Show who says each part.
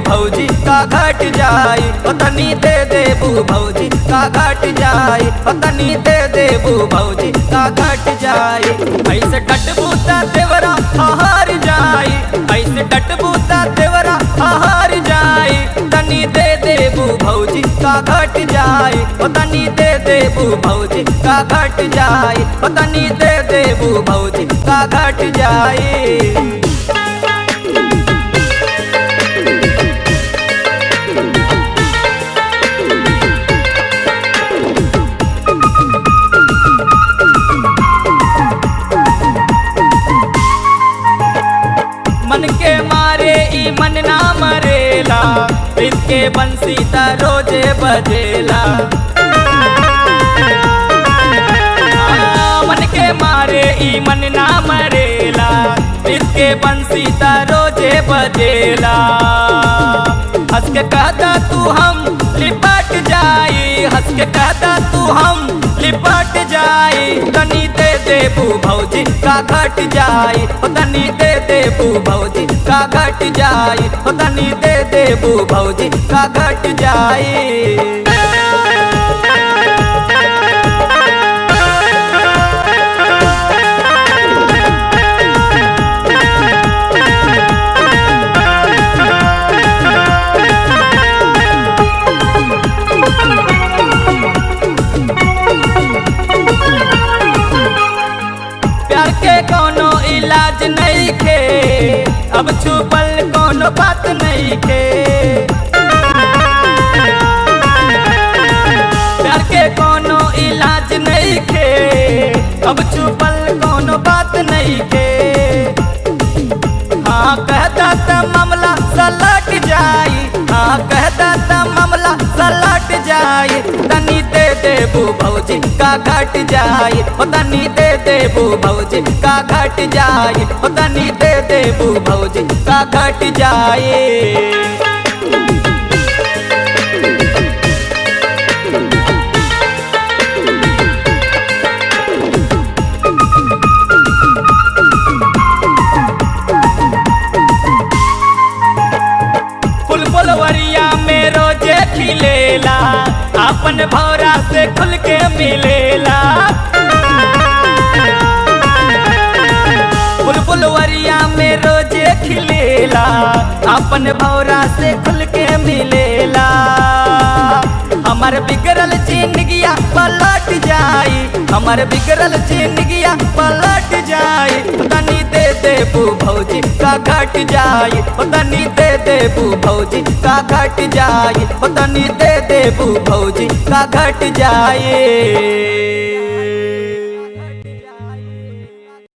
Speaker 1: भौजी का घट जाई, तनी दे देबू भौजी का घट जाई, तनी दे देबू भौजी का घट जाई। ऐसे डटबू ता देवरा हार जाई, ऐसे डटबू ता देवरा हार जाई, तनी दे देबू भौजी का घट जाई, तनी दे देबू भौजी का घट जाई, तनी दे देबू भौजी का घट जाई। मन के मारे ई मन ना मरेला, इसके बंसी ता रोजे बजेला। मन के मारे ई मन ना मरेला, इसके बंसी ता रोजे बजेला। हंस के कहता तू हम लिपट जाई, हंस के कहता तू हम लिपट जाई, तनी दे देबू भौजी का घट जाई, तनी दे देबू भौजी का घट जाई, तनी दे देबू भौजी का घट जाई। प्यार के कोनो इलाज नहीं के, अब छुपल कोनो बात नहीं के। प्यार के कोनो इलाज नहीं के, अब छुपल कोनो बात नहीं के। हाँ कहता था मामला सलट जाई, हाँ कहता था मामला सलट जाई, तनी दे देबू भौजी का घट जाई, तनी दे देबू भौजी का घट जाई, तनी दे देबू भौजी का घट जाई। फुलवरिया में रोजे खिलेला, अपन भौरा से खुल के मिलेला। फुलवरिया में रोजे खिलेला, अपन भौरा से खुल के मिलेला। हमार बिगड़ल जिंदगिया पलट जाई, हमार बिगड़ल जिंदगिया पलट जाई, तनी दे देबू भौजी का घट जाई, तनी दे देबू भौजी का घट जाई, तनी दे देबू भौजी का घट जाई।